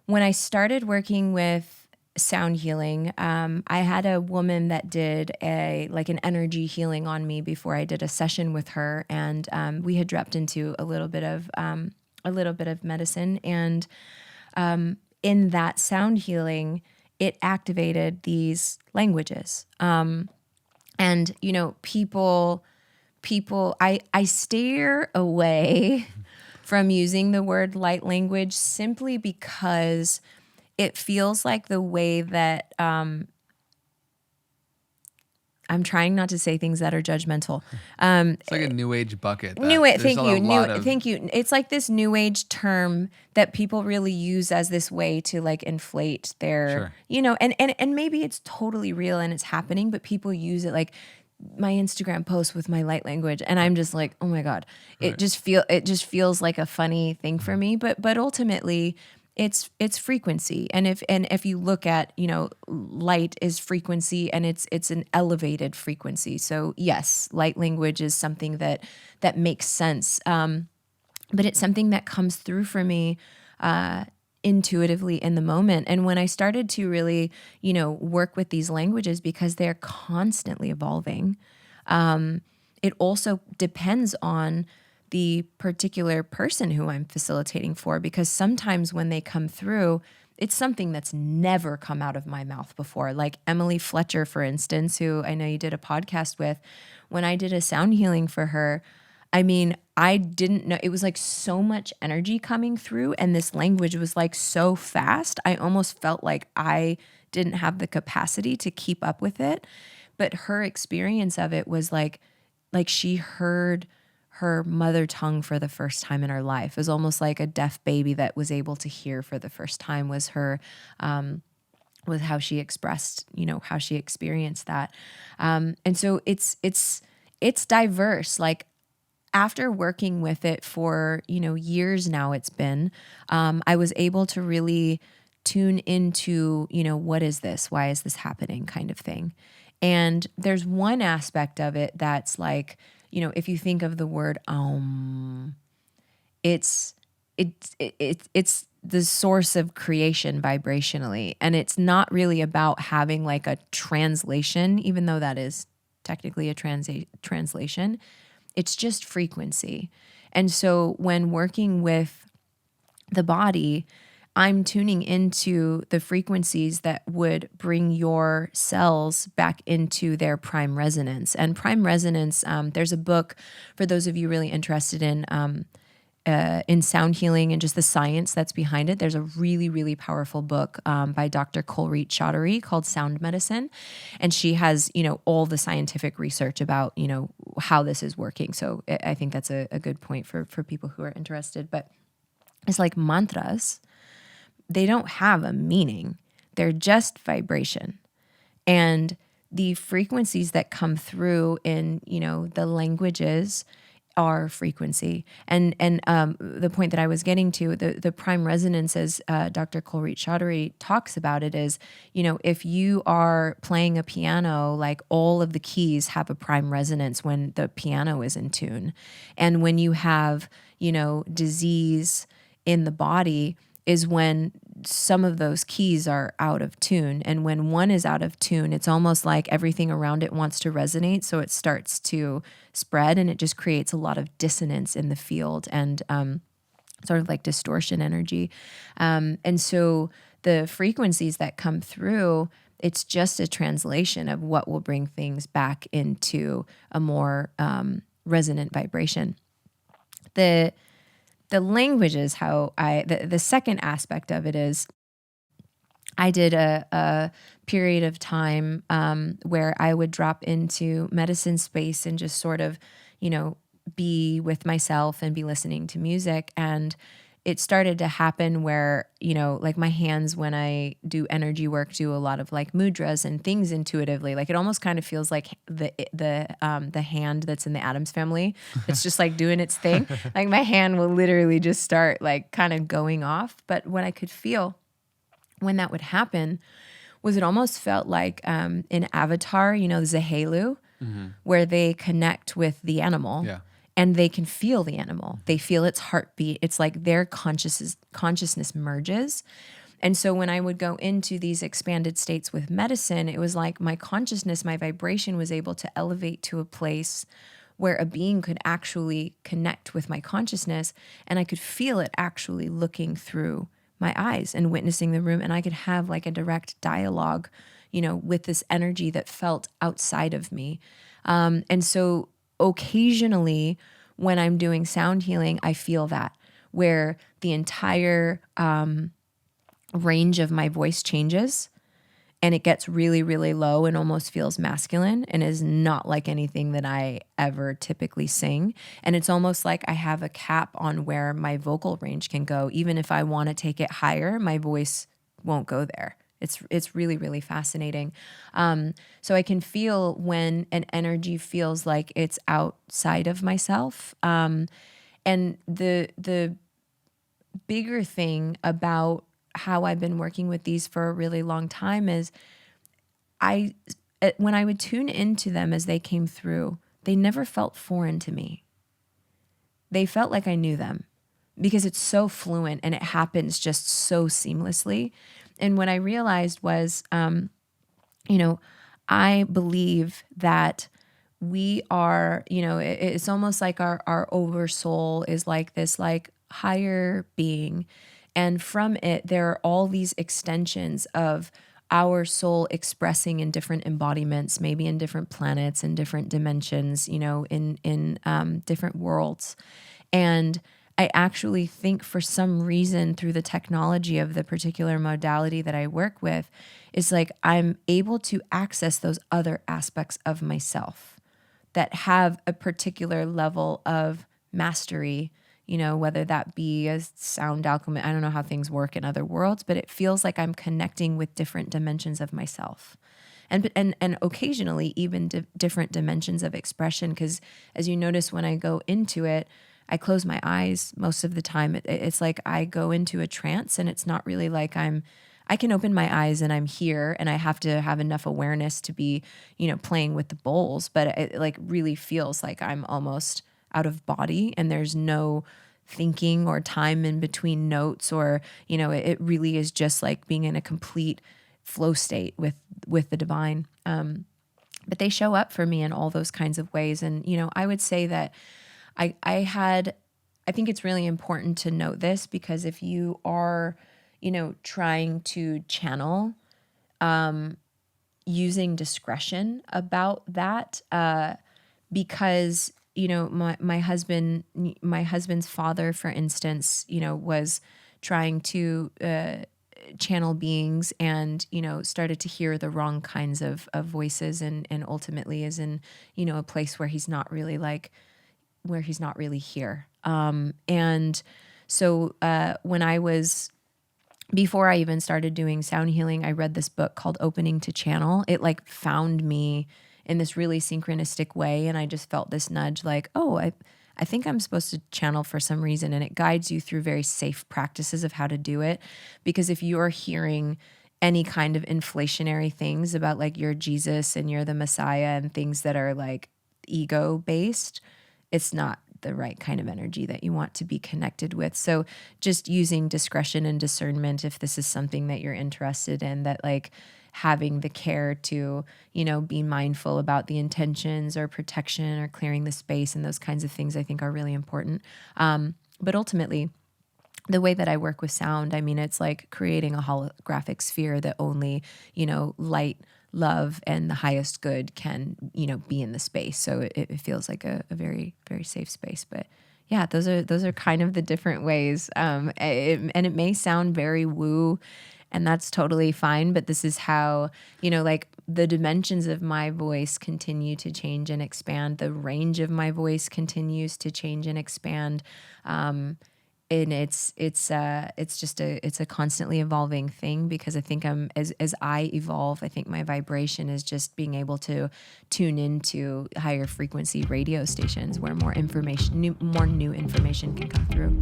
when I started working with sound healing, I had a woman that did an energy healing on me before I did a session with her, and we had dropped into a little bit of medicine, and in that sound healing, it activated these languages. And people, I steer away from using the word light language simply because it feels like the way that I'm trying not to say things that are judgmental. It's like a new age bucket. Thank you. It's like this new age term that people really use as this way to like inflate their, Sure. and maybe it's totally real and it's happening, but people use it like my Instagram post with my light language, and I'm just like, oh my God, it just feels like a funny thing for me, but ultimately it's frequency. And if you look at, light is frequency, and it's an elevated frequency. So yes, light language is something that makes sense. But it's something that comes through for me intuitively in the moment. And when I started to really, work with these languages, because they're constantly evolving, it also depends on the particular person who I'm facilitating for, because sometimes when they come through, it's something that's never come out of my mouth before. Like Emily Fletcher, for instance, who I know you did a podcast with, when I did a sound healing for her, I mean, I didn't know, it was like so much energy coming through, and this language was like so fast. I almost felt like I didn't have the capacity to keep up with it. But her experience of it was like she heard her mother tongue for the first time in her life. It was almost like a deaf baby that was able to hear for the first time, was her, with how she expressed, how she experienced that. And so it's diverse. Like after working with it for, years now, it's been, I was able to really tune into, what is this? Why is this happening? Kind of thing. And there's one aspect of it that's like, if you think of the word it's the source of creation vibrationally, and it's not really about having like a translation, even though that is technically a translation. It's just frequency. And so when working with the body, I'm tuning into the frequencies that would bring your cells back into their prime resonance. And prime resonance, there's a book for those of you really interested in sound healing and just the science that's behind it. There's a really, really powerful book by Dr. Kulreet Chaudhary called Sound Medicine. And she has, all the scientific research about, how this is working. So I think that's a good point for people who are interested. But it's like mantras. They don't have a meaning. They're just vibration. And the frequencies that come through in, the languages are frequency. And the point that I was getting to, the prime resonance, as Dr. Kulreet Chaudhary talks about it, is, if you are playing a piano, like all of the keys have a prime resonance when the piano is in tune. And when you have, disease in the body, is when some of those keys are out of tune. And when one is out of tune, it's almost like everything around it wants to resonate. So it starts to spread, and it just creates a lot of dissonance in the field and sort of like distortion energy. And so the frequencies that come through, it's just a translation of what will bring things back into a more resonant vibration. The language is how the second aspect of it is, I did a period of time where I would drop into medicine space and just sort of, be with myself and be listening to music. And it started to happen where, like my hands, when I do energy work, do a lot of like mudras and things intuitively. Like it almost kind of feels like the hand that's in the Addams Family. It's just like doing its thing. Like my hand will literally just start like kind of going off. But what I could feel when that would happen was it almost felt like in Avatar, Zahelu, where they connect with the animal. Yeah. And they can feel the animal. They feel its heartbeat. It's like their consciousness merges. And so when I would go into these expanded states with medicine, it was like my consciousness, my vibration was able to elevate to a place where a being could actually connect with my consciousness, and I could feel it actually looking through my eyes and witnessing the room, and I could have like a direct dialogue, with this energy that felt outside of me. And so occasionally when I'm doing sound healing, I feel that, where the entire range of my voice changes and it gets really, really low and almost feels masculine and is not like anything that I ever typically sing. And it's almost like I have a cap on where my vocal range can go. Even if I want to take it higher, my voice won't go there. It's really, really fascinating. So I can feel when an energy feels like it's outside of myself. And the bigger thing about how I've been working with these for a really long time is when I would tune into them as they came through, they never felt foreign to me. They felt like I knew them because it's so fluent and it happens just so seamlessly. And what I realized was, I believe that we are, it's almost like our oversoul is like this like higher being. And from it, there are all these extensions of our soul expressing in different embodiments, maybe in different planets and different dimensions, in different worlds. And I actually think for some reason through the technology of the particular modality that I work with, is like I'm able to access those other aspects of myself that have a particular level of mastery, whether that be a sound alchemist. I don't know how things work in other worlds, but it feels like I'm connecting with different dimensions of myself. And occasionally even different dimensions of expression. Because as you notice, when I go into it, I close my eyes most of the time. It's like I go into a trance, and it's not really like I can open my eyes and I'm here, and I have to have enough awareness to be, playing with the bowls. But it like really feels like I'm almost out of body, and there's no thinking or time in between notes, or, it really is just like being in a complete flow state with the divine. But they show up for me in all those kinds of ways. And, I would say that I think it's really important to note this, because if you are, trying to channel, using discretion about that, because, my husband's father, for instance, was trying to, channel beings and, started to hear the wrong kinds of voices, and ultimately is in, a place where he's not really here. And so before I even started doing sound healing, I read this book called Opening to Channel. It like found me in this really synchronistic way. And I just felt this nudge like, oh, I think I'm supposed to channel for some reason. And it guides you through very safe practices of how to do it. Because if you're hearing any kind of inflationary things about like you're Jesus and you're the Messiah and things that are like ego based, it's not the right kind of energy that you want to be connected with. So just using discretion and discernment, if this is something that you're interested in, that like having the care to, be mindful about the intentions or protection or clearing the space and those kinds of things, I think are really important. But ultimately, the way that I work with sound, I mean, it's like creating a holographic sphere that only, light, love, and the highest good can, be in the space. So it feels like a very, very safe space. But yeah, those are kind of the different ways. And it may sound very woo, and that's totally fine. But this is how, like the dimensions of my voice continue to change and expand. The range of my voice continues to change and expand. And it's a constantly evolving thing, because I think as I evolve, I think my vibration is just being able to tune into higher frequency radio stations where more new information can come through.